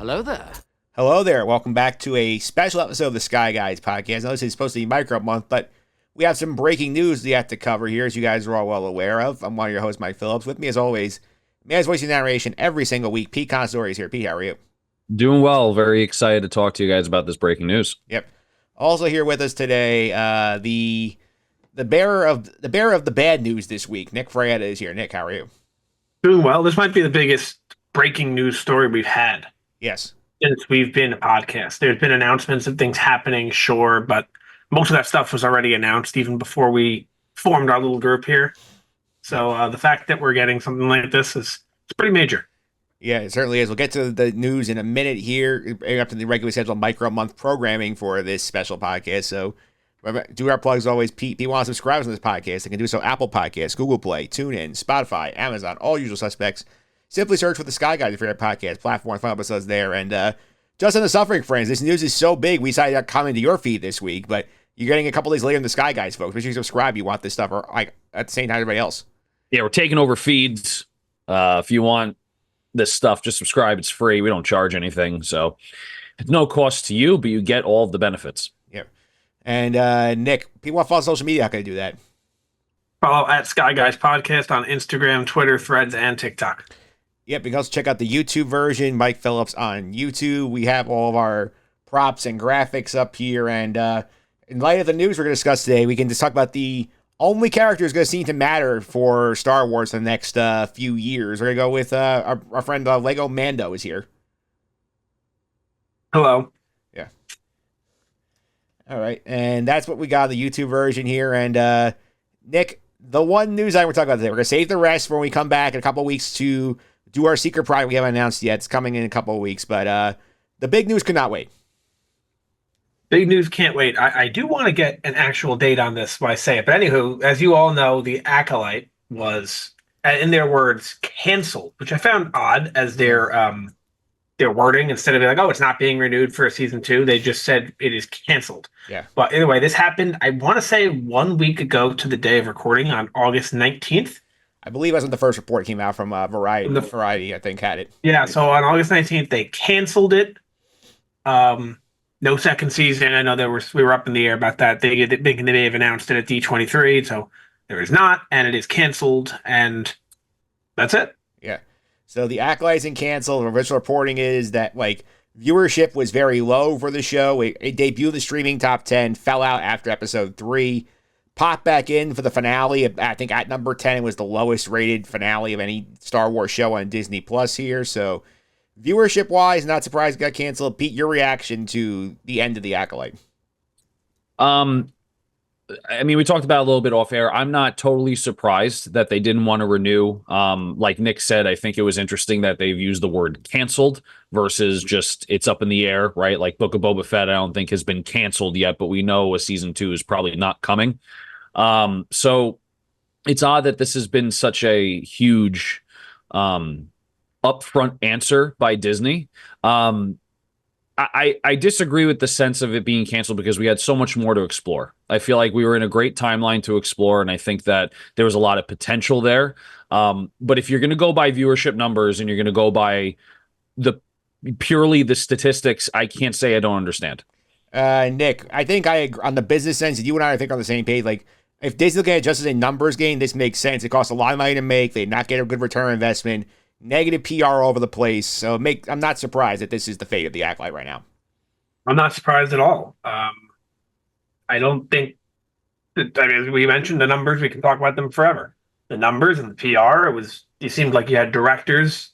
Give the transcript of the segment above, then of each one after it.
Hello there. Hello there. Welcome back to a special episode of the Sky Guys podcast. Now, this is supposed to be Micro Month, but we have some breaking news we have to cover here, as you guys are all well aware of. I'm one of your hosts, Mike Phillips. With me, as always, man's voicing narration every single week. Pete Consadori is here. Pete, how are you? Doing well. Very excited to talk to you guys about this breaking news. Yep. Also here with us today, the bearer of the bad news this week, Nick Fraietta is here. Nick, how are you? Doing well. This might be the biggest breaking news story we've had. Yes. Since we've been a podcast. There's been announcements of things happening, sure, but most of that stuff was already announced even before we formed our little group here. So the fact that we're getting something like this is pretty major. Yeah, it certainly is. We'll get to the news in a minute here, after the regularly scheduled Micro Month programming for this special podcast. So do our plugs always. Pete wants to subscribe to this podcast. They can do so Apple Podcasts, Google Play, TuneIn, Spotify, Amazon, all usual suspects. Simply search for the Sky Guys for your podcast platform. Find episodes there. And just on the suffering, friends, this news is so big, we decided to come into your feed this week, but you're getting a couple days later in the Sky Guys, folks. Make sure you subscribe. You want this stuff at the same time as everybody else. Yeah, we're taking over feeds. If you want this stuff, just subscribe. It's free. We don't charge anything. So it's no cost to you, but you get all of the benefits. Yeah. And Nick, people want to follow social media. How can I do that? Follow at Sky Guys Podcast on Instagram, Twitter, Threads, and TikTok. Yep, you can also check out the YouTube version, Mike Phillips on YouTube. We have all of our props and graphics up here. And in light of the news we're going to discuss today, we can just talk about the only character who's going to seem to matter for Star Wars in the next few years. We're going to go with our friend Lego Mando is here. Hello. Yeah. All right, and that's what we got in the YouTube version here. And Nick, the one news item we're talking about today, we're going to save the rest for when we come back in a couple of weeks to do our secret project we haven't announced yet. It's coming in a couple of weeks, but the big news could not wait. Big news can't wait. I do want to get an actual date on this when I say it. But anywho, as you all know, the Acolyte was, in their words, canceled, which I found odd as their wording. Instead of being like, oh, it's not being renewed for season 2, they just said it is canceled. Yeah. But anyway, this happened, I want to say 1 week ago to the day of recording on August 19th. I believe that's when the first report came out from Variety. Variety, I think, had it. Yeah, so on August 19th, they canceled it. No second season. I know we were up in the air about that. They may have announced it at D23, so there is not, and it is canceled, and that's it. Yeah. So the Acolyte's in canceled. The original reporting is that viewership was very low for the show. It debuted in the streaming top 10, fell out after episode 3. Popped back in for the finale. I think at number 10, it was the lowest rated finale of any Star Wars show on Disney Plus here. So viewership wise, not surprised it got canceled. Pete, your reaction to the end of the Acolyte? I mean, we talked about it a little bit off air. I'm not totally surprised that they didn't want to renew. Like Nick said, I think it was interesting that they've used the word canceled versus just it's up in the air, right? Like Book of Boba Fett, I don't think has been canceled yet, but we know a season 2 is probably not coming. So it's odd that this has been such a huge upfront answer by Disney. I disagree with the sense of it being canceled because we had so much more to explore. I feel like we were in a great timeline to explore, and I think that there was a lot of potential there. But if you're going to go by viewership numbers and you're going to go by purely the statistics, I can't say I don't understand. Nick, I think I agree on the business sense. You and I think on the same page. Like, if Disney looking at it just as a numbers game, this makes sense. It costs a lot of money to make. They not get a good return on investment. Negative PR all over the place. So I'm not surprised that this is the fate of the Acolyte right now. I'm not surprised at all. I don't think that, I mean, as we mentioned the numbers, we can talk about them forever. The numbers and the PR, it seemed like you had directors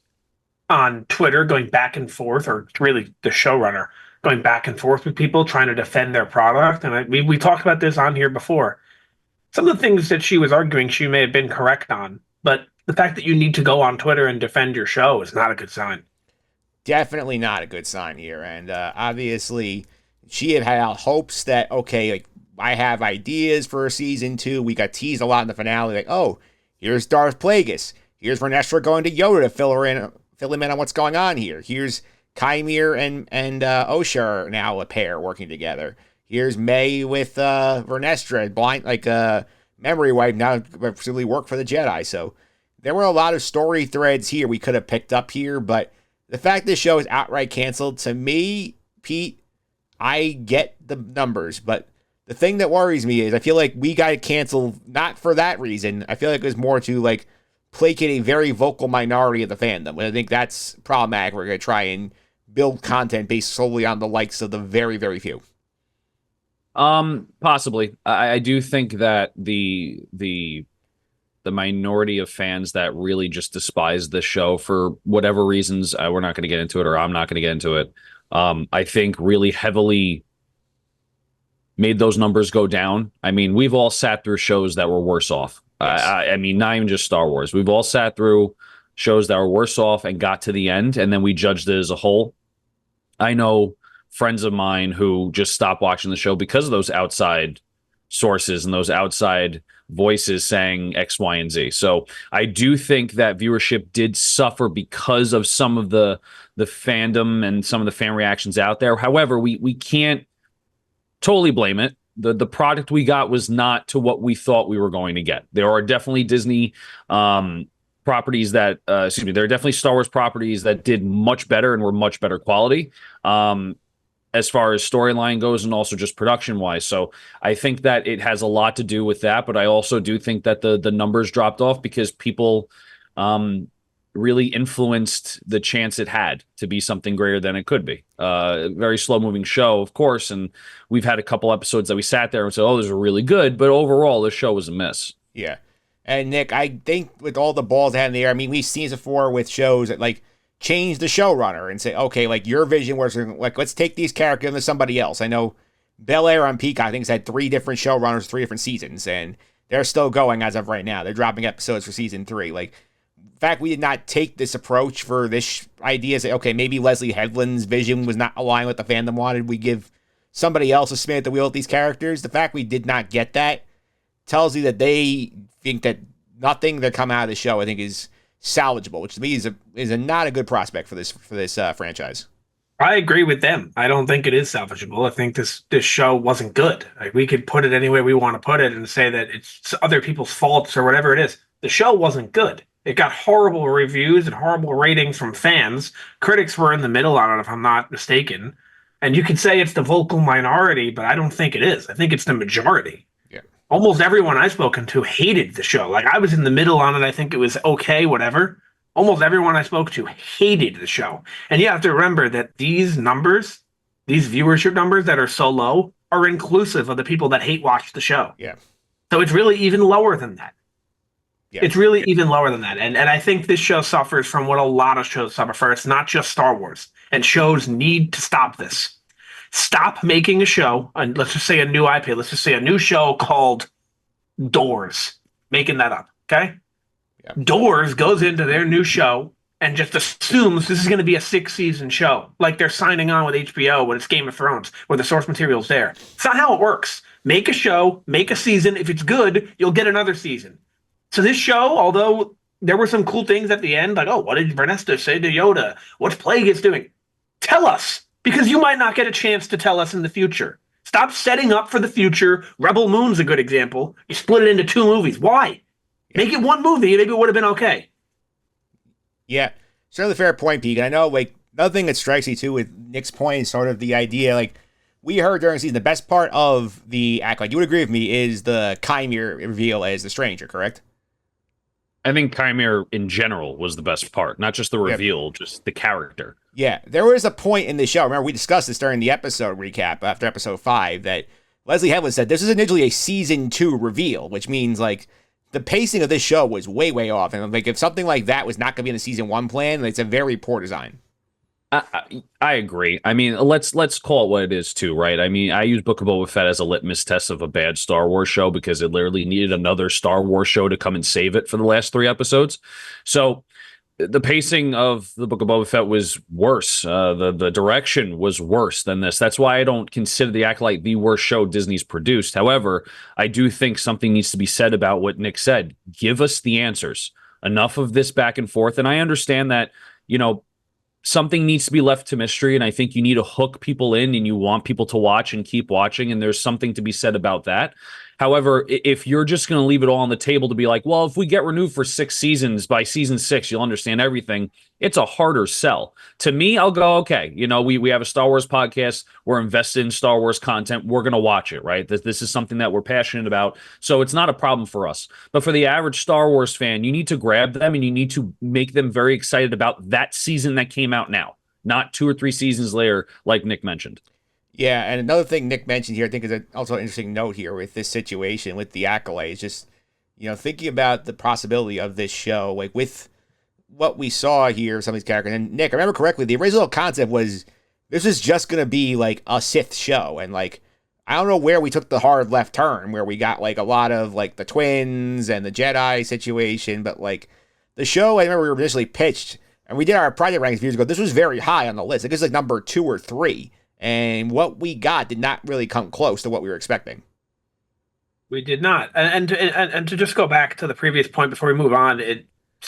on Twitter going back and forth, or really the showrunner going back and forth with people trying to defend their product. And we talked about this on here before. Some of the things that she was arguing, she may have been correct on, but the fact that you need to go on Twitter and defend your show is not a good sign. Definitely not a good sign here. And obviously, she had hopes that, okay, I have ideas for season 2. We got teased a lot in the finale. Like, oh, here's Darth Plagueis. Here's Vernestra going to Yoda to fill him in on what's going on here. Here's Kymir and Oshar now a pair working together. Here's May with Vernestra, memory wipe now presumably work for the Jedi. So there were a lot of story threads here we could have picked up here, but The fact this show is outright canceled, to me, Pete, I get the numbers, but the thing that worries me is I feel like we got canceled not for that reason. I feel like it was more to like placate a very vocal minority of the fandom. And I think that's problematic. We're going to try and build content based solely on the likes of the very, very few. Possibly. I do think that the minority of fans that really just despise the show for whatever reasons, we're not going to get into it, or I'm not going to get into it. I think really heavily made those numbers go down. I mean, we've all sat through shows that were worse off. Yes. I mean, not even just Star Wars. We've all sat through shows that were worse off and got to the end, and then we judged it as a whole. I know friends of mine who just stopped watching the show because of those outside sources and those outside voices saying X, Y, and Z. So I do think that viewership did suffer because of some of the fandom and some of the fan reactions out there. However, we can't totally blame it. The product we got was not to what we thought we were going to get. There are definitely Disney properties that, there are definitely Star Wars properties that did much better and were much better quality as far as storyline goes and also just production wise. So I think that it has a lot to do with that, but I also do think that the numbers dropped off because people really influenced the chance it had to be something greater than it could be. Very slow moving show, of course. And we've had a couple episodes that we sat there and said, oh, those are really good. But overall, the show was a miss. Yeah. And Nick, I think with all the balls they had in the air, I mean, we've seen this before with shows that like change the showrunner and say, okay, like your vision was like, let's take these characters into somebody else. I know Bel Air on Peacock, I think, has had 3 different showrunners, 3 different seasons, and they're still going as of right now. They're dropping episodes for season 3. Like, the fact we did not take this approach for this idea, say, okay, maybe Leslie Headland's vision was not aligned with the fandom wanted. We give somebody else a spin at the wheel with these characters. The fact we did not get that tells you that they think that nothing that come out of the show, I think, is salvageable, which to me is a not a good prospect for this franchise. I agree with them. I don't think it is salvageable. I think this show wasn't good. Like, we could put it any way we want to put it and say that it's other people's faults or whatever it is. The show wasn't good. It got horrible reviews and horrible ratings from fans. Critics were in the middle on it, if I'm not mistaken. And you could say it's the vocal minority, but I don't think it is. I think it's the majority. Yeah. Almost everyone I've spoken to hated the show. Like, I was in the middle on it. I think it was okay, whatever. Almost everyone I spoke to hated the show. And you have to remember that these numbers, these viewership numbers that are so low, are inclusive of the people that hate watch the show. Yeah. So it's really even lower than that. Yeah. It's really even lower than that. And I think this show suffers from what a lot of shows suffer from. It's not just Star Wars. And shows need to stop this. Stop making a show, and let's just say a new IP. Let's just say a new show called Doors. Making that up, okay? Yeah. Doors goes into their new show and just assumes this is going to be a 6-season show. Like they're signing on with HBO when it's Game of Thrones, where the source material's there. It's not how it works. Make a show, make a season. If it's good, you'll get another season. So this show, although there were some cool things at the end, like, oh, what did Vernesta say to Yoda? What's Plagueis doing? Tell us, because you might not get a chance to tell us in the future. Stop setting up for the future. Rebel Moon's a good example. You split it into 2 movies. Why? Yeah. Make it 1 movie. Maybe it would have been okay. Yeah, certainly fair point, Pete. And I know, like, another thing that strikes me, too, with Nick's point is sort of the idea, like, we heard during the season, the best part of the Acolyte, you would agree with me, is the Chimera reveal as the Stranger, correct? I think Chimera in general was the best part, not just the reveal, just the character. Yeah, there was a point in the show, remember we discussed this during the episode recap after episode 5, that Leslie Headland said this is initially a season 2 reveal, which means like the pacing of this show was way, way off. And like if something like that was not going to be in the season 1 plan, it's a very poor design. I agree. I mean, let's call it what it is too, right? I mean, I use Book of Boba Fett as a litmus test of a bad Star Wars show because it literally needed another Star Wars show to come and save it for the last 3 episodes. So the pacing of the Book of Boba Fett was worse. The direction was worse than this. That's why I don't consider The Acolyte the worst show Disney's produced. However, I do think something needs to be said about what Nick said. Give us the answers. Enough of this back and forth. And I understand that, you know, something needs to be left to mystery, and I think you need to hook people in and you want people to watch and keep watching, and there's something to be said about that. However, if you're just going to leave it all on the table to be like, well, if we get renewed for 6 seasons, by season 6, you'll understand everything. It's a harder sell. To me, I'll go, okay, we have a Star Wars podcast. We're invested in Star Wars content. We're going to watch it, right? This is something that we're passionate about. So it's not a problem for us. But for the average Star Wars fan, you need to grab them and you need to make them very excited about that season that came out now, not 2 or 3 seasons later, like Nick mentioned. Yeah, and another thing Nick mentioned here, I think is also an interesting note here with this situation with the Acolyte, is just, thinking about the possibility of this show, like with what we saw here, some of these characters. And Nick, I remember correctly, the original concept was this is just going to be like a Sith show. And like, I don't know where we took the hard left turn, where we got like a lot of like the twins and the Jedi situation. But like the show, I remember we were initially pitched and we did our project rankings years ago. This was very high on the list. It was like number 2 or 3. And what we got did not really come close to what we were expecting. We did not. And to just go back to the previous point before we move on,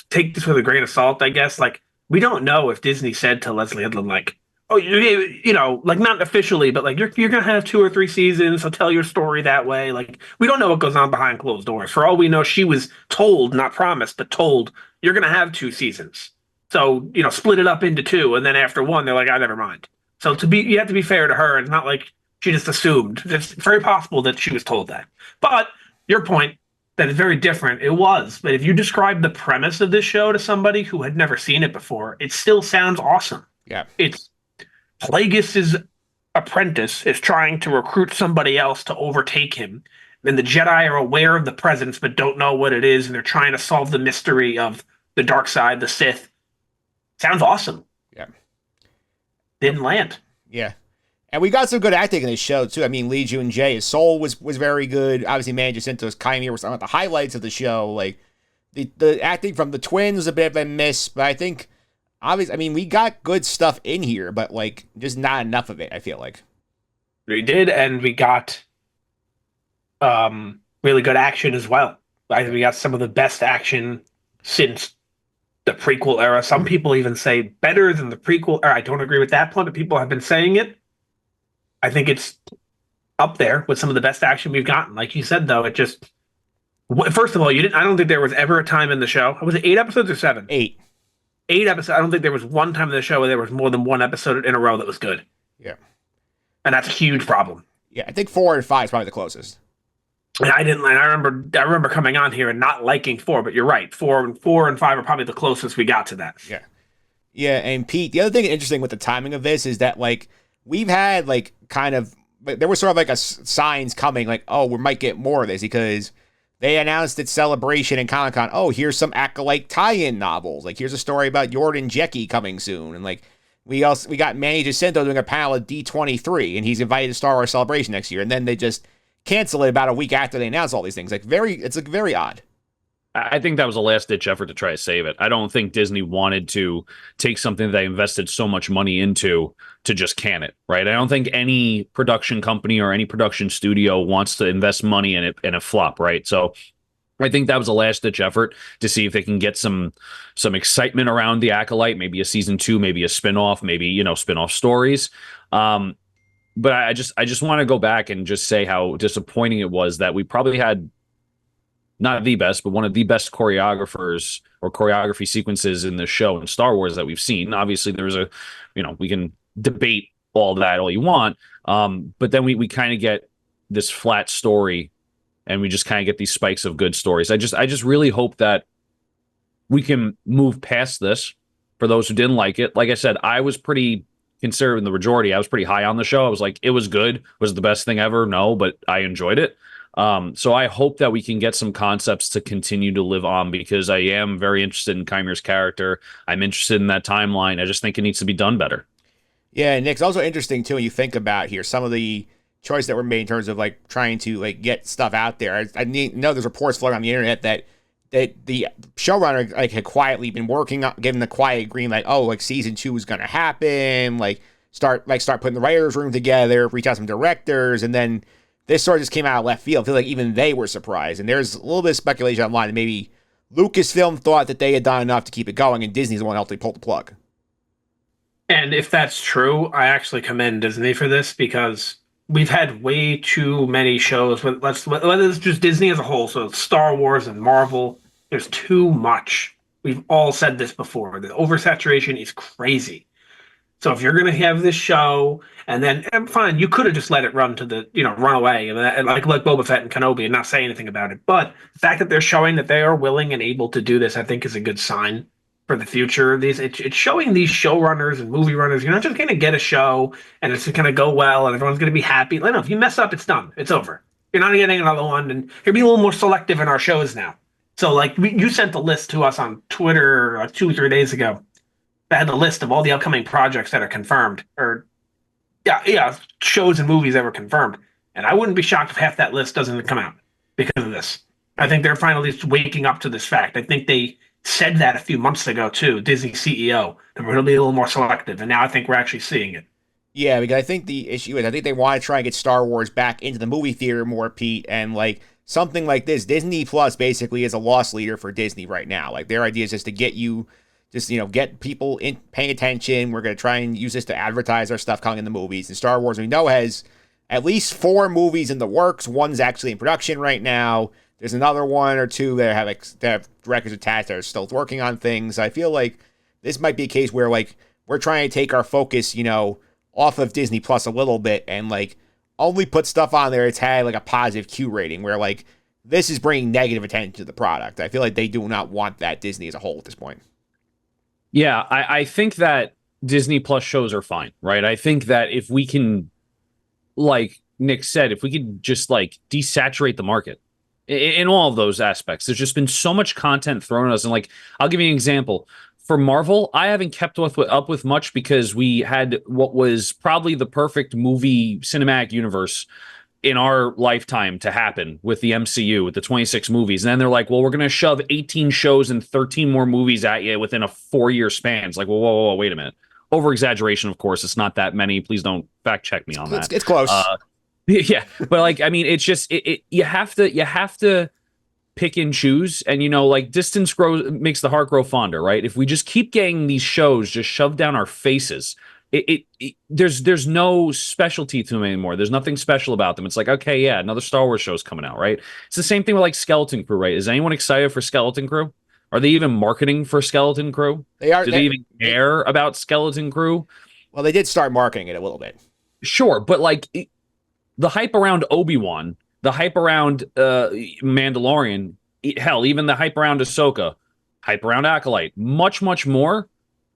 take this with a grain of salt, I guess. Like, we don't know if Disney said to Leslie Odom, like, oh, like not officially, but like you're gonna have 2 or 3 seasons, so tell your story that way. Like, we don't know what goes on behind closed doors. For all we know, she was told, not promised, but told, you're gonna have 2 seasons. So, split it up into 2, and then after 1, they're like, never mind. So you have to be fair to her. It's not like she just assumed. It's very possible that she was told that. But your point, that is very different. It was. But if you describe the premise of this show to somebody who had never seen it before, it still sounds awesome. Yeah. It's Plagueis' apprentice is trying to recruit somebody else to overtake him. Then the Jedi are aware of the presence but don't know what it is, and they're trying to solve the mystery of the dark side, the Sith. Sounds awesome. Yeah. Didn't land. Yeah. And we got some good acting in this show, too. I mean, Lee Jun-jae, his soul was very good. Obviously, Manny Jacinto's Chimera was some of the highlights of the show. Like, the acting from the twins was a bit of a miss, but I think, obviously, I mean, we got good stuff in here, but, like, just not enough of it, I feel like. We did, and we got really good action as well. I think we got some of the best action since the prequel era. Some people even say better than the prequel era. I don't agree with that point, but people have been saying it. I think it's up there with some of the best action we've gotten. Like you said, though, it just... First of all, I don't think there was ever a time in the show... Was it 8 episodes or 7? 8. 8 episodes. I don't think there was one time in the show where there was more than 1 episode in a row that was good. Yeah. And that's a huge problem. Yeah, I think 4 and 5 is probably the closest. And I remember coming on here and not liking 4, but you're right. 4 and 5 are probably the closest we got to that. Yeah. Yeah, and Pete, the other thing interesting with the timing of this is that, like, we've had, like, kind of, there was sort of like signs coming, like, oh, we might get more of this, because they announced at Celebration and Comic-Con, oh, here's some Acolyte tie-in novels. Like, here's a story about Jordan Jecki coming soon. And, like, we got Manny Jacinto doing a panel at D23, and he's invited to Star Wars Celebration next year. And then they just cancel it about a week after they announce all these things. Like, it's like very odd. I think that was a last-ditch effort to try to save it. I don't think Disney wanted to take something that they invested so much money into to just can it, right? I don't think any production company or any production studio wants to invest money in it and a flop, right? So I think that was a last-ditch effort to see if they can get some excitement around the Acolyte, maybe a season 2, maybe a spinoff, maybe, spin-off stories. But I just want to go back and just say how disappointing it was that we probably had not the best, but one of the best choreographers or choreography sequences in the show in Star Wars that we've seen. Obviously, there's we can debate all that all you want, but then we kind of get this flat story, and we just kind of get these spikes of good stories. I just really hope that we can move past this. For those who didn't like it, like I said, I was pretty considering the majority. I was pretty high on the show. I was like, it was good. Was it the best thing ever? No, but I enjoyed it. So I hope that we can get some concepts to continue to live on, because I am very interested in Chimera's character. I'm interested in that timeline. I just think it needs to be done better. Yeah, Nick, it's also interesting, too, when you think about here, some of the choices that were made in terms of, like, trying to, like, get stuff out there. I know there's reports floating on the internet that the showrunner, like, had quietly been working on, giving the quiet green, like, oh, like, season 2 is going to happen, start putting the writers' room together, reach out to some directors, and then this sort of just came out of left field. I feel like even they were surprised. And there's a little bit of speculation online that maybe Lucasfilm thought that they had done enough to keep it going, and Disney's the one who ultimately pulled the plug. And if that's true, I actually commend Disney for this, because we've had way too many shows. Whether it's just Disney as a whole, so it's Star Wars and Marvel. There's too much. We've all said this before. The oversaturation is crazy. So if you're going to have this show, and then fine, you could have just let it run to run away, and like Boba Fett and Kenobi, and not say anything about it. But the fact that they're showing that they are willing and able to do this, I think, is a good sign for the future of these. It's showing these showrunners and movie runners, you're not just going to get a show and it's going to go well and everyone's going to be happy. No, if you mess up, it's done. It's over. You're not getting another one, and you're being a little more selective in our shows now. So, like, you sent a list to us on Twitter 2 or 3 days ago that had a list of all the upcoming projects that are confirmed, or shows and movies that were confirmed. And I wouldn't be shocked if half that list doesn't come out because of this. I think they're finally waking up to this fact. I think they said that a few months ago too, Disney CEO, that we're going to be a little more selective. And now I think we're actually seeing it. Yeah, because I think the issue is I think they want to try and get Star Wars back into the movie theater more, Pete, and like something like this, Disney Plus basically is a loss leader for Disney right now. Like their idea is just to get you, get people in paying attention. We're going to try and use this to advertise our stuff coming in the movies. And Star Wars, we know, has at least 4 movies in the works. One's actually in production right now. There's another 1 or 2 that have directors attached that are still working on things. I feel like this might be a case where like we're trying to take our focus, off of Disney Plus a little bit and like only put stuff on there that's had like a positive Q rating, where like this is bringing negative attention to the product. I feel like they do not want that, Disney as a whole, at this point. Yeah, I think that Disney Plus shows are fine, right? I think that if we can, like Nick said, if we could just like desaturate the market in all of those aspects. There's just been so much content thrown at us. And like, I'll give you an example. For Marvel, I haven't kept up with much because we had what was probably the perfect movie cinematic universe in our lifetime to happen with the MCU, with the 26 movies. And then they're like, well, we're going to shove 18 shows and 13 more movies at you within a 4-year span. It's like, whoa, wait a minute. Over exaggeration, of course. It's not that many. Please don't fact check me on that. It's close. Yeah, but like, I mean, it's just you have to pick and choose, and like distance makes the heart grow fonder, right? If we just keep getting these shows just shoved down our faces, there's no specialty to them anymore. There's nothing special about them. It's like, okay, yeah, another Star Wars show's coming out, right? It's the same thing with like Skeleton Crew, right? Is anyone excited for Skeleton Crew? Are they even marketing for Skeleton Crew? They are. Do they even care about Skeleton Crew? Well, they did start marketing it a little bit. Sure, but like the hype around Obi-Wan, the hype around Mandalorian, hell, even the hype around Ahsoka, hype around Acolyte, much, much more.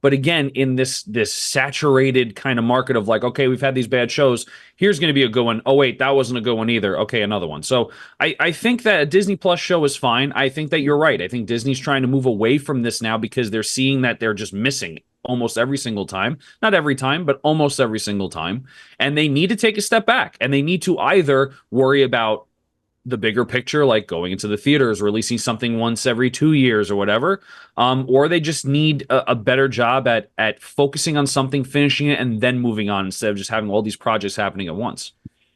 But again, in this saturated kind of market of like, okay, we've had these bad shows. Here's going to be a good one. Oh, wait, that wasn't a good one either. Okay, another one. So I think that a Disney Plus show is fine. I think that you're right. I think Disney's trying to move away from this now because they're seeing that they're just missing almost every single time. Not every time, but almost every single time. And they need to take a step back. And they need to either worry about the bigger picture, like going into the theaters, releasing something once every 2 years or whatever, or they just need a better job at focusing on something, finishing it, and then moving on instead of just having all these projects happening at once.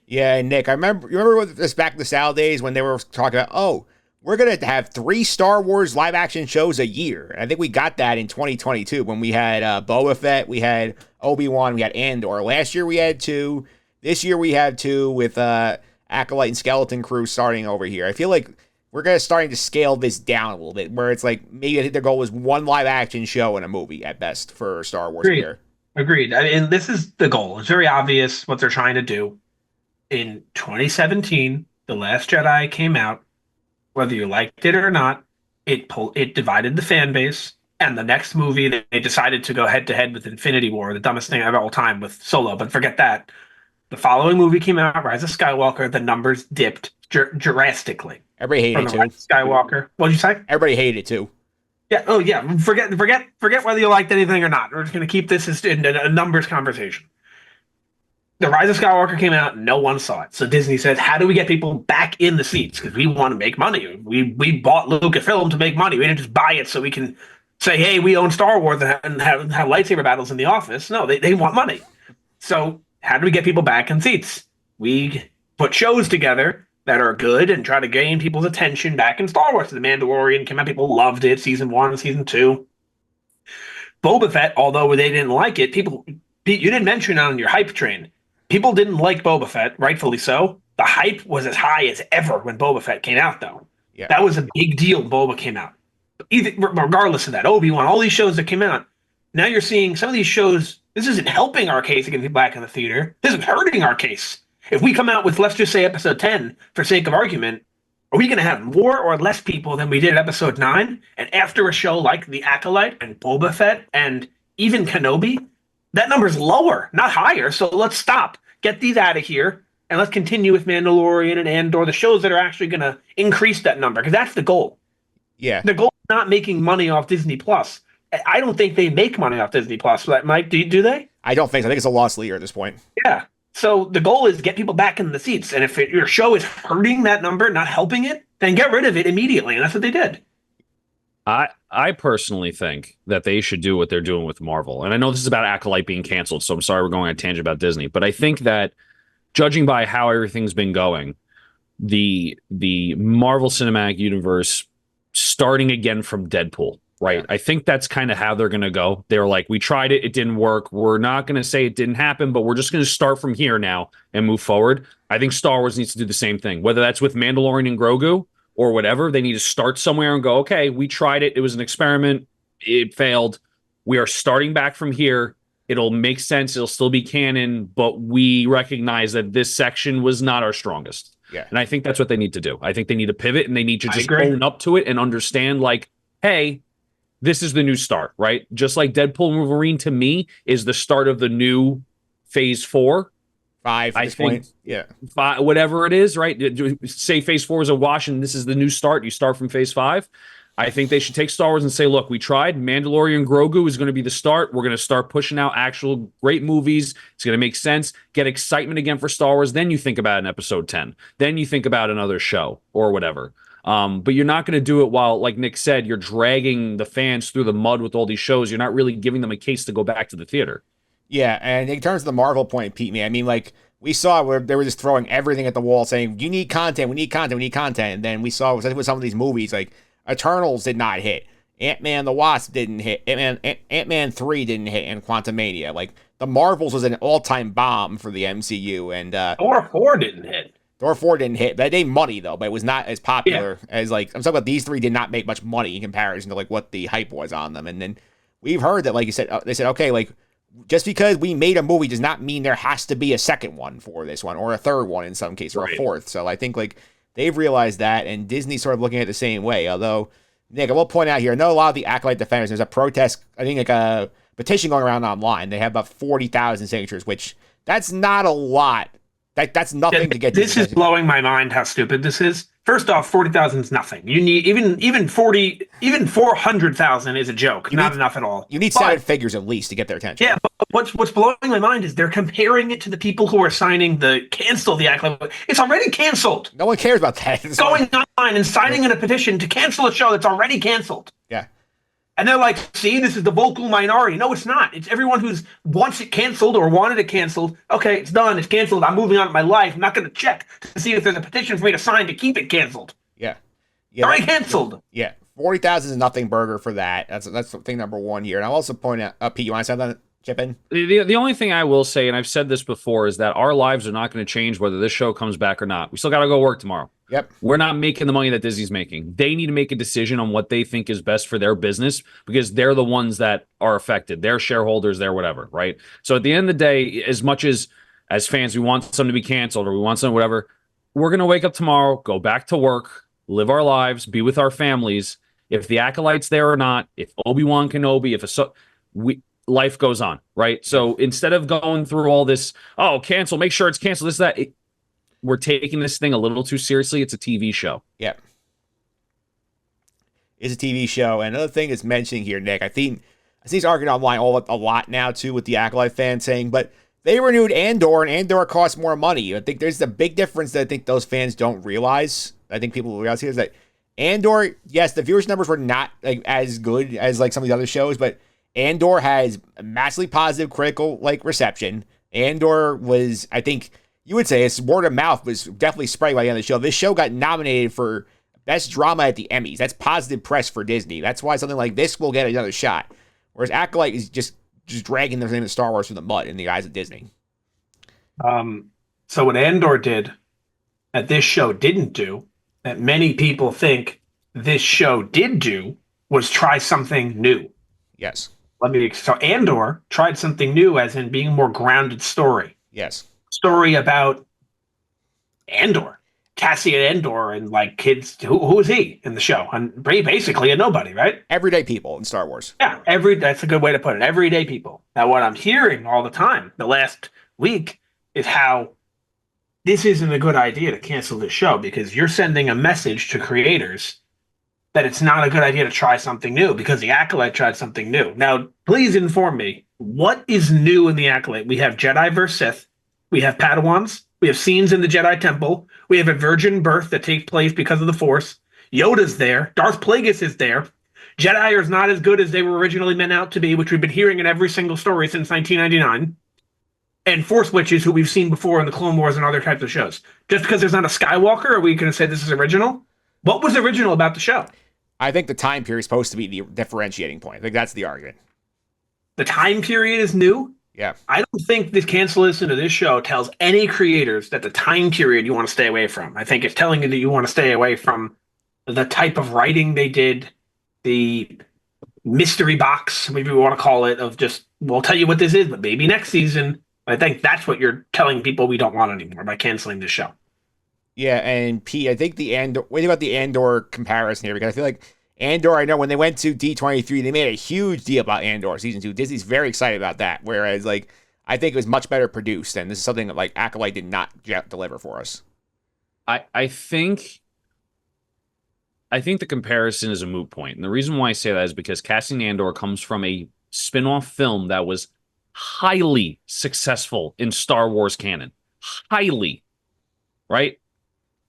Yeah, and Nick, you remember this back in the Sal days when they were talking about, we're going to have 3 Star Wars live action shows a year. And I think we got that in 2022 when we had Boba Fett, we had Obi-Wan, we had Andor. Last year we had 2. This year we had 2 with Acolyte and Skeleton Crew starting over here. I feel like we're starting to scale this down a little bit, where it's like maybe I think their goal was 1 live action show and a movie at best for Star Wars here. Agreed. I mean, this is the goal. It's very obvious what they're trying to do. In 2017, The Last Jedi came out. Whether you liked it or not, it divided the fan base. And the next movie, they decided to go head to head with Infinity War, the dumbest thing of all time with Solo. But forget that. The following movie came out, Rise of Skywalker. The numbers dipped drastically. Everybody hated it too. Rise of Skywalker. What'd you say? Everybody hated it too. Yeah. Oh, yeah. Forget whether you liked anything or not. We're just going to keep this as a numbers conversation. The Rise of Skywalker came out, and no one saw it. So Disney said, "How do we get people back in the seats? Because we want to make money. We bought Lucasfilm to make money. We didn't just buy it so we can say, hey, we own Star Wars and have lightsaber battles in the office. No, they want money. So how do we get people back in seats? We put shows together that are good and try to gain people's attention back in Star Wars. The Mandalorian came out, people loved it, season 1, season 2. Boba Fett, although they didn't like it, you didn't mention it on your hype train. People didn't like Boba Fett, rightfully so. The hype was as high as ever when Boba Fett came out, though. Yeah. That was a big deal when Boba came out. Regardless of that, Obi-Wan, all these shows that came out, now you're seeing some of these shows, this isn't helping our case to get people back in the theater. This is hurting our case. If we come out with, let's just say, episode 10, for sake of argument, are we going to have more or less people than we did at episode 9? And after a show like The Acolyte and Boba Fett and even Kenobi, that number's lower, not higher. So let's stop. Get these out of here. And let's continue with Mandalorian and Andor, the shows that are actually going to increase that number, because that's the goal. Yeah. The goal is not making money off Disney Plus. I don't think they make money off Disney Plus. Mike, do they? I don't think so. I think it's a lost leader at this point. Yeah. So the goal is get people back in the seats. And if your show is hurting that number, not helping it, then get rid of it immediately. And that's what they did. I personally think that they should do what they're doing with Marvel. And I know this is about Acolyte being canceled, so I'm sorry we're going on a tangent about Disney. But I think that judging by how everything's been going, the Marvel Cinematic Universe starting again from Deadpool, right? I think that's kind of how they're going to go. They're like, we tried it, it didn't work. We're not going to say it didn't happen, but we're just going to start from here now and move forward. I think Star Wars needs to do the same thing, whether that's with Mandalorian and Grogu or whatever. They need to start somewhere and go, okay, we tried it. It was an experiment. It failed. We are starting back from here. It'll make sense. It'll still be canon, but we recognize that this section was not our strongest. Yeah. And I think that's what they need to do. I think they need to pivot and they need to just own up to it and understand, like, hey, this is the new start, right? Just like Deadpool and Wolverine to me is the start of the new phase 4. 5 at this point. Yeah. 5, whatever it is, right? Say phase 4 is a wash and this is the new start. You start from phase 5. I think they should take Star Wars and say, look, we tried. Mandalorian Grogu is going to be the start. We're going to start pushing out actual great movies. It's going to make sense. Get excitement again for Star Wars. Then you think about an episode 10. Then you think about another show or whatever. But you're not going to do it while, like Nick said, you're dragging the fans through the mud with all these shows. You're not really giving them a case to go back to the theater. Yeah, and in terms of the Marvel point, Pete, man, I mean, like, we saw where they were just throwing everything at the wall saying, you need content, we need content, we need content. And then we saw with some of these movies, like, Eternals did not hit. Ant-Man the Wasp didn't hit. Ant-Man 3 didn't hit, and Quantumania. Like, the Marvels was an all-time bomb for the MCU. And Thor 4 didn't hit. Thor 4 didn't hit. But they made money, though. But it was not as popular as, like, I'm talking about these 3 did not make much money in comparison to, like, what the hype was on them. And then we've heard that, like you said, they said, okay, like, just because we made a movie does not mean there has to be a second one for this one, or a third one in some case, or a fourth. So I think, like, they've realized that, and Disney's sort of looking at it the same way. Although, Nick, I will point out here, I know a lot of the Acolyte defenders, there's a protest, I think, like a petition going around online. They have about 40,000 signatures, which that's not a lot. That's nothing to get to. This is blowing my mind how stupid this is. First off, 40,000 is nothing. You need even 400,000 is a joke. Not enough at all. You need 7 figures at least to get their attention. Yeah, but what's blowing my mind is they're comparing it to the people who are signing the cancel the Acolyte. It's already canceled. No one cares about that. It's going online and signing in a petition to cancel a show that's already canceled. Yeah. And they're like, see, this is the vocal minority. No, it's not. It's everyone who's wants it canceled or wanted it canceled. Okay, it's done. It's canceled. I'm moving on with my life. I'm not going to check to see if there's a petition for me to sign to keep it canceled. Yeah. It's already canceled. Yeah. 40,000 is nothing burger for that. That's thing number one here. And I'll also point out, Pete, you want to say that? Chip in? The only thing I will say, and I've said this before, is that our lives are not going to change whether this show comes back or not. We still got to go work tomorrow. Yep. We're not making the money that Disney's making. They need to make a decision on what they think is best for their business because they're the ones that are affected. They're shareholders, they're whatever, right? So at the end of the day, as much as fans, we want something to be canceled or we want something, whatever, we're going to wake up tomorrow, go back to work, live our lives, be with our families. If the Acolyte's there or not, if Obi-Wan Kenobi, life goes on, right? So instead of going through all this, cancel, make sure it's canceled, this, that, we're taking this thing a little too seriously. It's a TV show. Yep. It's a TV show. And another thing is mentioning here, Nick, I think he's arguing online a lot now, too, with the Acolyte fans saying, but they renewed Andor, and Andor costs more money. I think there's a big difference that I think those fans don't realize. I think people will realize here is that Andor, yes, the viewership numbers were not like as good as like some of the other shows, but Andor has massively positive critical reception. Andor was, I think, you would say its word of mouth was definitely spreading by the end of the show. This show got nominated for Best Drama at the Emmys. That's positive press for Disney. That's why something like this will get another shot. Whereas Acolyte is just dragging the name of Star Wars through the mud in the eyes of Disney. So what Andor did that this show didn't do, that many people think this show did do, was try something new. Yes. So Andor tried something new, as in being a more grounded story. Yes. Story about Andor, Cassian Andor, and like kids. Who is he in the show? And basically a nobody, right? Everyday people in Star Wars. Yeah, that's a good way to put it. Everyday people. Now, what I'm hearing all the time, the last week, is how this isn't a good idea to cancel this show because you're sending a message to creators that it's not a good idea to try something new because the Acolyte tried something new. Now, please inform me, what is new in the Acolyte? We have Jedi versus Sith. We have Padawans. We have scenes in the Jedi Temple. We have a virgin birth that takes place because of the Force. Yoda's there. Darth Plagueis is there. Jedi are not as good as they were originally meant out to be, which we've been hearing in every single story since 1999. And Force Witches, who we've seen before in the Clone Wars and other types of shows. Just because there's not a Skywalker, are we going to say this is original? What was original about the show? I think the time period is supposed to be the differentiating point. I think that's the argument. The time period is new? Yeah. I don't think this cancellation of this show tells any creators that the time period you want to stay away from. I think it's telling you that you want to stay away from the type of writing they did, the mystery box, maybe we want to call it, of just, we'll tell you what this is, but maybe next season. I think that's what you're telling people we don't want anymore by canceling this show. Yeah, and P, I think what do you about the Andor comparison here? Because I feel like Andor, I know when they went to D23, they made a huge deal about Andor season 2. Disney's very excited about that. Whereas, like, I think it was much better produced, and this is something that like Acolyte did not deliver for us. I think the comparison is a moot point. And the reason why I say that is because Cassian Andor comes from a spin-off film that was highly successful in Star Wars canon. Highly. Right?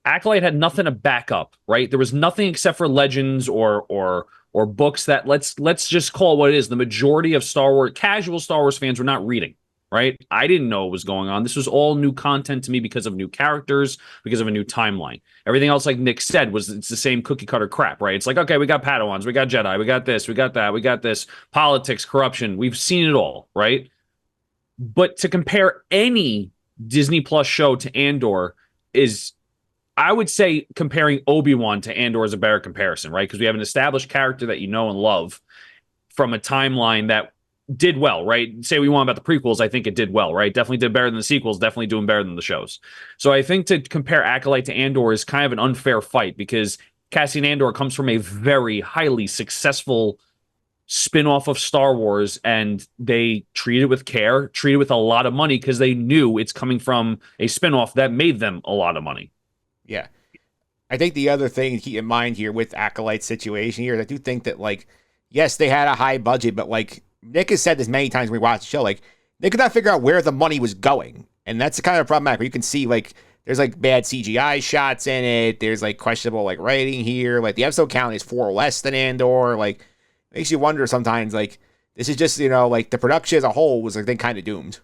Acolyte had nothing to back up, right? There was nothing except for legends or books that let's just call it what it is. The majority of casual Star Wars fans were not reading, right? I didn't know what was going on. This was all new content to me because of new characters, because of a new timeline. Everything else, like Nick said, it's the same cookie cutter crap, right? It's like, okay, we got Padawans, we got Jedi, we got this, we got that, we got this, politics, corruption. We've seen it all, right? But to compare any Disney Plus show to Andor is, I would say, comparing Obi-Wan to Andor is a better comparison, right? Because we have an established character that you know and love from a timeline that did well, right? Say we want about the prequels, I think it did well, right? Definitely did better than the sequels, definitely doing better than the shows. So I think to compare Acolyte to Andor is kind of an unfair fight because Cassian Andor comes from a very highly successful spin-off of Star Wars, and they treat it with care, treat it with a lot of money because they knew it's coming from a spin-off that made them a lot of money. Yeah. I think the other thing to keep in mind here with Acolyte's situation here is I do think that, like, yes, they had a high budget, but, like, Nick has said this many times when we watch the show, like, they could not figure out where the money was going. And that's the kind of problematic where you can see, like, there's, like, bad CGI shots in it. There's, like, questionable, like, writing here. Like, the episode count is 4 less than Andor. Like, makes you wonder sometimes, like, this is just, you know, like, the production as a whole was, I think, kind of doomed.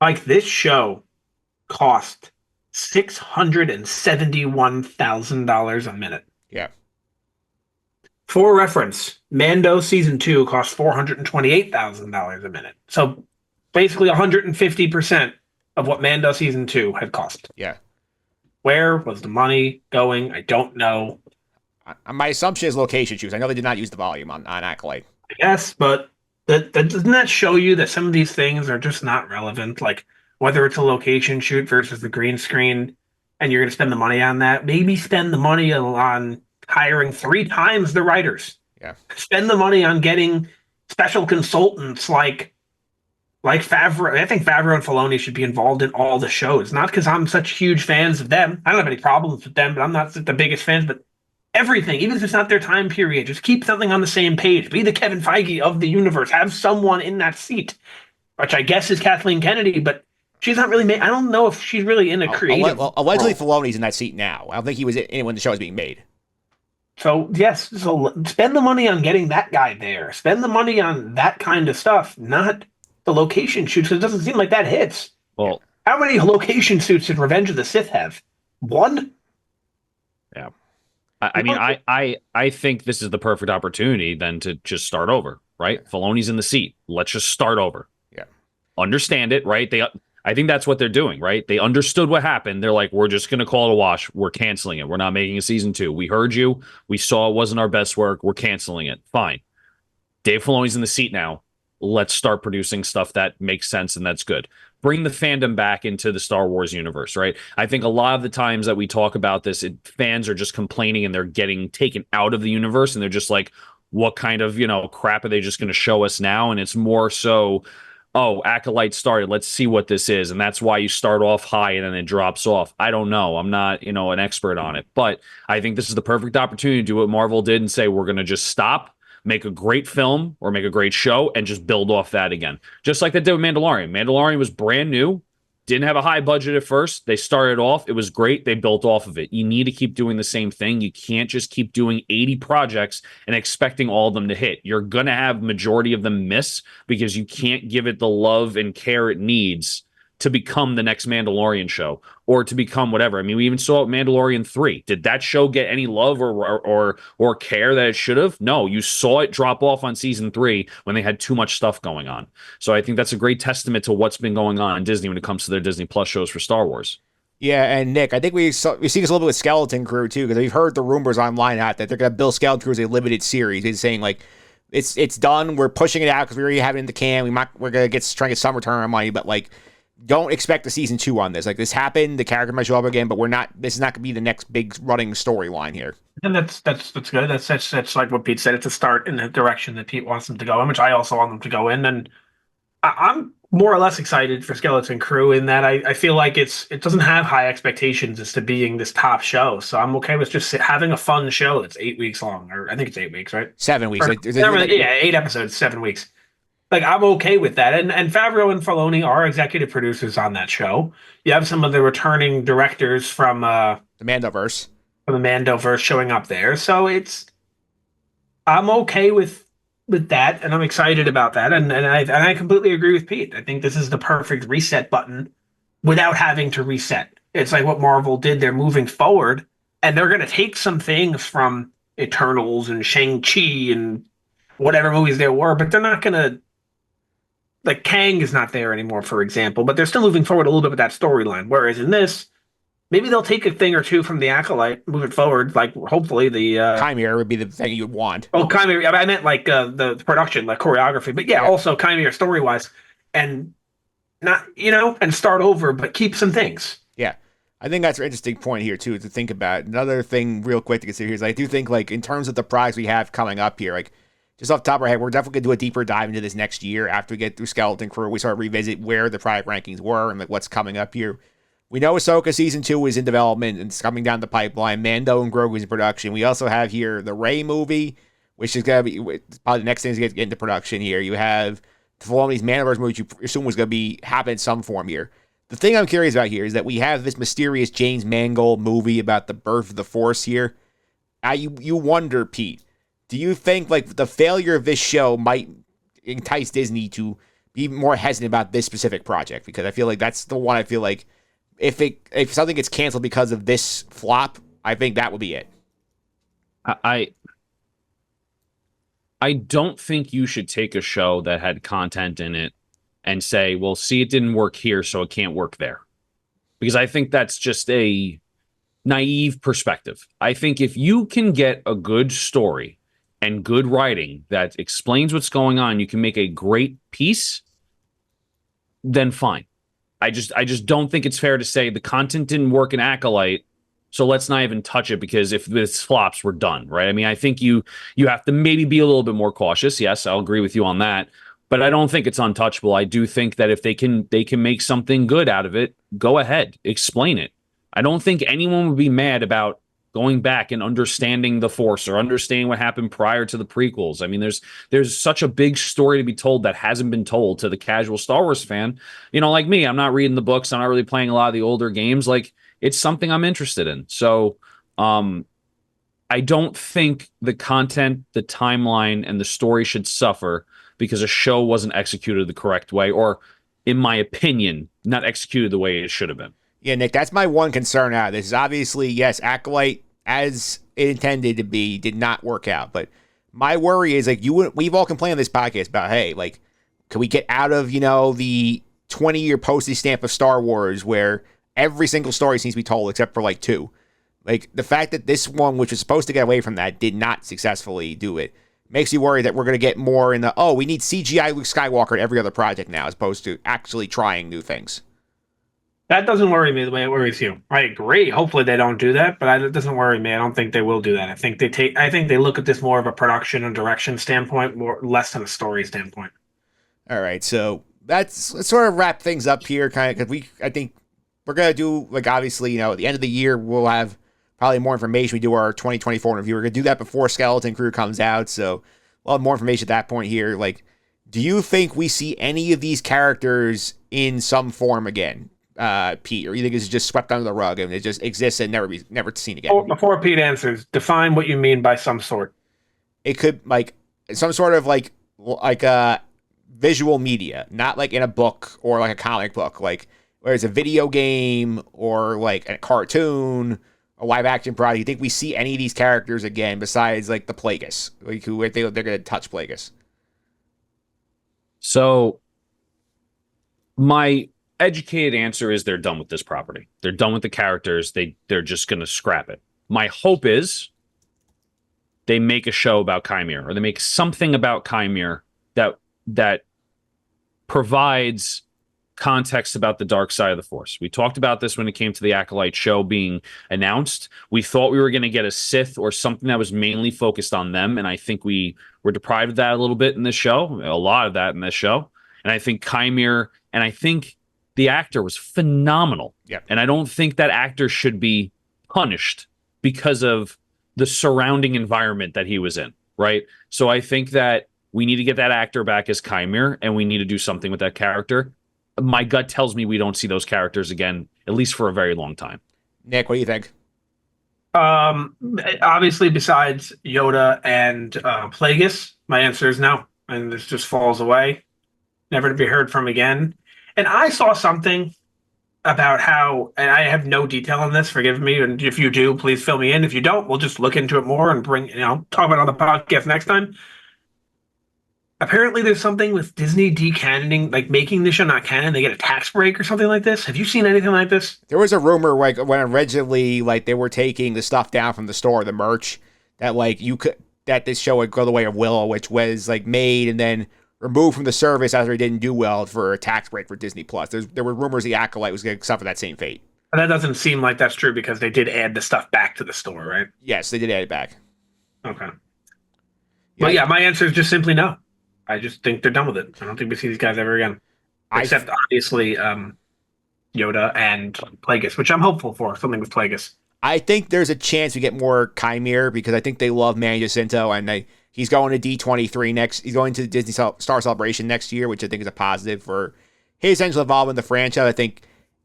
Like, this show cost $671,000 a minute. Yeah. For reference, Mando season 2 cost $428,000 a minute. So basically 150% of what Mando season 2 had cost. Yeah. Where was the money going? I don't know. My assumption is location shoots. I know they did not use the volume on Acolyte. Yes, but doesn't that show you that some of these things are just not relevant? Like, whether it's a location shoot versus the green screen, and you're going to spend the money on that, maybe spend the money on hiring 3 times the writers. Yeah. Spend the money on getting special consultants like Favreau. I think Favreau and Filoni should be involved in all the shows. Not because I'm such huge fans of them. I don't have any problems with them, but I'm not the biggest fans. But everything, even if it's not their time period, just keep something on the same page. Be the Kevin Feige of the universe. Have someone in that seat, which I guess is Kathleen Kennedy, but she's not really made. I don't know if she's really in a creative. Well, allegedly, Filoni's in that seat now. I don't think he was in it when the show was being made. So, yes. So spend the money on getting that guy there. Spend the money on that kind of stuff, not the location shoots. It doesn't seem like that hits. Well, how many location shoots did Revenge of the Sith have? 1? Yeah. I mean, I think this is the perfect opportunity then to just start over, right? Filoni's in the seat. Let's just start over. Yeah. understand it, right? I think that's what they're doing, right? They understood what happened. They're like, we're just going to call it a wash. We're canceling it. We're not making a season 2. We heard you. We saw it wasn't our best work. We're canceling it. Fine. Dave Filoni's in the seat now. Let's start producing stuff that makes sense and that's good. Bring the fandom back into the Star Wars universe, right? I think a lot of the times that we talk about this, fans are just complaining and they're getting taken out of the universe and they're just like, what kind of, crap are they just going to show us now? And it's more so, oh, Acolyte started. Let's see what this is. And that's why you start off high and then it drops off. I don't know. I'm not, an expert on it. But I think this is the perfect opportunity to do what Marvel did and say, we're going to just stop, make a great film or make a great show, and just build off that again. Just like they did with Mandalorian. Mandalorian was brand new. Didn't have a high budget at first. They started off. It was great. They built off of it. You need to keep doing the same thing. You can't just keep doing 80 projects and expecting all of them to hit. You're going to have majority of them miss because you can't give it the love and care it needs to become the next Mandalorian show or to become whatever. I mean, we even saw Mandalorian 3. Did that show get any love or care that it should have? No, you saw it drop off on season 3 when they had too much stuff going on. So I think that's a great testament to what's been going on in Disney when it comes to their Disney Plus shows for Star Wars. Yeah, and Nick, I think we see this a little bit with Skeleton Crew too, because we've heard the rumors online out that they're going to build Skeleton Crew as a limited series. He's saying like, it's done. We're pushing it out because we already have it in the can. We're going to try and get some return on money, but like, don't expect a season 2 on this. Like, this happened, the character might show up again, but this is not going to be the next big running storyline here. And that's good. That's like what Pete said. It's a start in the direction that Pete wants them to go in, which I also want them to go in. And I'm more or less excited for Skeleton Crew in that I feel like it doesn't have high expectations as to being this top show. So I'm okay with just having a fun show that's 8 weeks long, or I think it's 8 weeks, right? 7 weeks. 8 episodes, 7 weeks. Like, I'm okay with that. And Favreau and Filoni are executive producers on that show. You have some of the returning directors from the Mandoverse. From the Mandoverse showing up there. So I'm okay with that, and I'm excited about that. And I completely agree with Pete. I think this is the perfect reset button without having to reset. It's like what Marvel did. They're moving forward, and they're going to take some things from Eternals and Shang-Chi and whatever movies there were, but they're not going to. Like, Kang is not there anymore, for example, but they're still moving forward a little bit with that storyline. Whereas in this, maybe they'll take a thing or two from the Acolyte, move it forward. Like, hopefully the Chimera would be the thing you'd want. Oh, Chimera! I meant like the production, like choreography, but yeah, also Chimera story wise, and not and start over, but keep some things. Yeah, I think that's an interesting point here too to think about. Another thing, real quick to consider here is I do think like in terms of the prize we have coming up here, like. Just off the top of our head, we're definitely going to do a deeper dive into this next year after we get through Skeleton Crew. We start to revisit where the product rankings were and like what's coming up here. We know Ahsoka Season 2 is in development and it's coming down the pipeline. Mando and Grogu's in production. We also have here the Rey movie, which is going to be probably the next thing to get into production here. You have Filoni's Mandoverse movie, which you assume was going to be happen in some form here. The thing I'm curious about here is that we have this mysterious James Mangold movie about the birth of the Force here. You wonder, Pete, do you think like the failure of this show might entice Disney to be more hesitant about this specific project? Because I feel like that's the one I feel like if something gets canceled because of this flop, I think that would be it. I don't think you should take a show that had content in it and say, well, see, it didn't work here, so it can't work there. Because I think that's just a naive perspective. I think if you can get a good story and good writing that explains what's going on, you can make a great piece, then fine. I just don't think it's fair to say the content didn't work in Acolyte, so let's not even touch it because if this flops, we're done, right? I mean, I think you have to maybe be a little bit more cautious. Yes, I'll agree with you on that, but I don't think it's untouchable. I do think that if they can make something good out of it, go ahead, explain it. I don't think anyone would be mad about going back and understanding the Force or understanding what happened prior to the prequels. I mean, there's such a big story to be told that hasn't been told to the casual Star Wars fan. Like me, I'm not reading the books. I'm not really playing a lot of the older games. Like, it's something I'm interested in. So I don't think the content, the timeline, and the story should suffer because a show wasn't executed the correct way, or, in my opinion, not executed the way it should have been. Yeah, Nick, that's my one concern out of this. Is obviously, yes, Acolyte, as it intended to be, did not work out. But my worry is, like, we've all complained on this podcast about, hey, like, can we get out of, the 20-year postage stamp of Star Wars where every single story seems to be told except for like 2. Like, the fact that this one, which was supposed to get away from that, did not successfully do it, makes you worry that we're going to get more in the, we need CGI Luke Skywalker at every other project now, as opposed to actually trying new things. That doesn't worry me the way it worries you. I agree. Hopefully they don't do that, but it doesn't worry me. I don't think they will do that. I think they look at this more of a production and direction standpoint, less than a story standpoint. All right, so let's sort of wrap things up here, kind of, because I think we're going to do, like, obviously, at the end of the year, we'll have probably more information. We do our 2024 review. We're going to do that before Skeleton Crew comes out, so we'll have more information at that point here. Like, do you think we see any of these characters in some form again, Pete? Or you think it's just swept under the rug and it just exists and never seen again? Before Pete answers, define what you mean by some sort. It could, like, some sort of, like visual media, not like in a book or like a comic book, like where it's a video game or like a cartoon, a live action product. You think we see any of these characters again besides like the Plagueis, like who they're going to touch Plagueis? So my educated answer is they're done with this property. They're done with the characters. They're just going to scrap it. My hope is they make a show about Chimera, or they make something about Chimera that provides context about the dark side of the Force. We talked about this when it came to the Acolyte show being announced. We thought we were going to get a Sith or something that was mainly focused on them, and I think we were deprived of that a little bit in this show, a lot of that in this show. And I think Chimera, and I think the actor was phenomenal. Yep. And I don't think that actor should be punished because of the surrounding environment that he was in, right? So I think that we need to get that actor back as Chimera, and we need to do something with that character. My gut tells me we don't see those characters again, at least for a very long time. Nick, what do you think? Obviously, besides Yoda and Plagueis, my answer is no. And this just falls away, never to be heard from again. And I saw something about how, and I have no detail on this, forgive me, and if you do, please fill me in. If you don't, we'll just look into it more and talk about it on the podcast next time. Apparently there's something with Disney decanoning, like making the show not canon. They get a tax break or something like this. Have you seen anything like this? There was a rumor, like, when originally, like, they were taking the stuff down from the store, the merch, that, like, that this show would go the way of Willow, which was, like, made and then removed from the service after it didn't do well for a tax break for Disney Plus. There were rumors the Acolyte was going to suffer that same fate. But that doesn't seem like that's true because they did add the stuff back to the store, right? Yes, they did add it back. Okay. Well, yeah, my answer is just simply no. I just think they're done with it. I don't think we see these guys ever again. Except, obviously, Yoda and Plagueis, which I'm hopeful for, something with Plagueis. I think there's a chance we get more Chimera because I think they love Manny Jacinto, and he's going to D23 next. He's going to the Disney Star Celebration next year, which I think is a positive for his potential involvement in the franchise. I think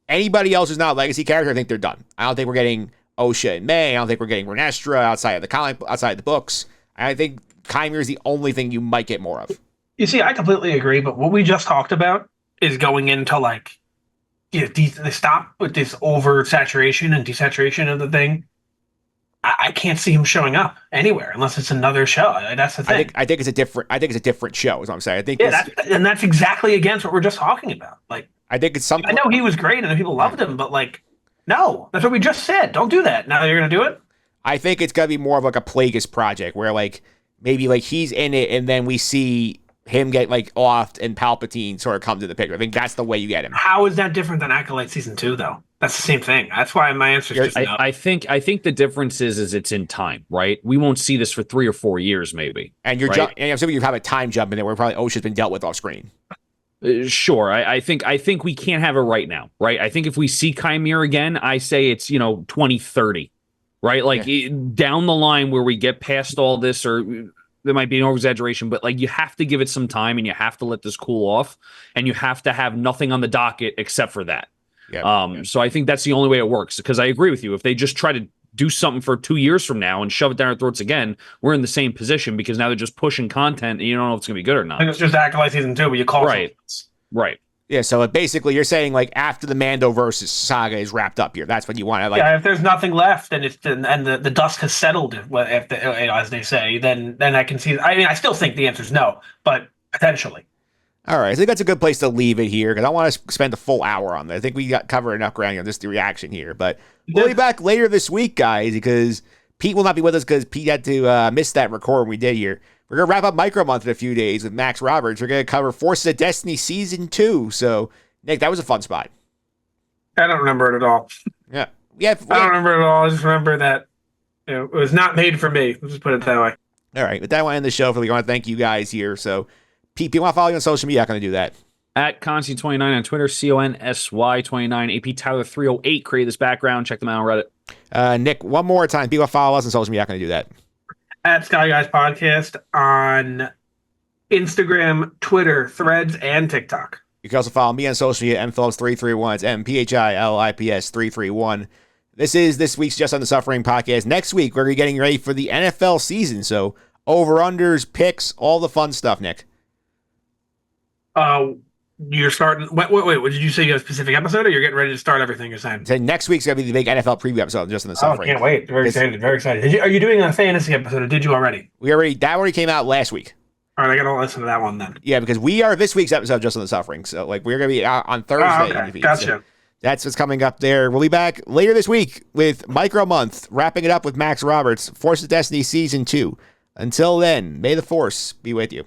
anybody else who's not a legacy character, I think they're done. I don't think we're getting Osha and May. I don't think we're getting Renestra outside of the comic, outside of the books. I think Chimera is the only thing you might get more of. You see, I completely agree, but what we just talked about is going into, like, they stop with this oversaturation and desaturation of the thing. I can't see him showing up anywhere unless it's another show. That's the thing. I think it's a different show, is what I'm saying. I think that's exactly against what we're just talking about. Like, I think it's something. I know he was great and people loved him, but, like, no, that's what we just said. Don't do that. Now you're going to do it? I think it's going to be more of like a Plagueis project where, like, maybe like he's in it and then we see him get like off and Palpatine sort of comes to the picture. I think that's the way you get him. How is that different than Acolyte Season 2, though? That's the same thing. That's why my answer is just no. I think the difference is it's in time, right? We won't see this for 3 or 4 years, maybe. And and I'm assuming you have a time jump in there where probably Osha's been dealt with off screen. Sure. I think we can't have it right now, right? I think if we see Chimera again, I say it's 2030, right? Like down the line where we get past all this, or there might be an over-exaggeration, but like you have to give it some time and you have to let this cool off and you have to have nothing on the docket except for that. So I think that's the only way it works, because I agree with you. If they just try to do something for 2 years from now and shove it down our throats again, we're in the same position because now they're just pushing content and you don't know if it's going to be good or not. I think it's just Acolyte Season 2, but you call it. Right. Yeah, so basically you're saying like after the Mandoverse saga is wrapped up here, that's what you want to like. Yeah, if there's nothing left and the dust has settled, as they say, then I can see. I mean, I still think the answer is no, but potentially. All right, I think that's a good place to leave it here because I want to spend a full hour on that. I think we got covered enough ground on just the reaction here. But we'll be back later this week, guys, because Pete will not be with us because Pete had to miss that record we did here. We're going to wrap up Micro Month in a few days with Max Roberts. We're going to cover Forces of Destiny Season 2. So, Nick, that was a fun spot. I don't remember it at all. Yeah. I don't remember it at all. I just remember that it was not made for me. Let's just put it that way. All right. With that, I want to end the show. We want to thank you guys here. So, Pete, if you want to follow you on social media, I'm going to do that. At Consy29 on Twitter, CONSY29, AP Tyler 308 created this background. Check them out on Reddit. Nick, one more time. People follow us on social media. I'm going to do that. At Sky Guys Podcast on Instagram, Twitter, Threads, and TikTok. You can also follow me on social media, mphillips331. It's MPHILIPS331. This is this week's Just on the Suffering podcast. Next week, we're getting ready for the NFL season. So, over-unders, picks, all the fun stuff, Nick. You're starting. Wait. What did you say? You have a specific episode, or you're getting ready to start everything you're saying? So next week's gonna be the big NFL preview episode, Just on the Suffering. Can't wait! Very excited. Very excited. Are you doing a fantasy episode, or did you already? That already came out last week. All right, I gotta listen to that one then. Yeah, because we are this week's episode Just on the Suffering. So we're gonna be out on Thursday. Okay. Gotcha. So that's what's coming up there. We'll be back later this week with Micro Month, wrapping it up with Max Roberts, Force of Destiny Season 2. Until then, may the Force be with you.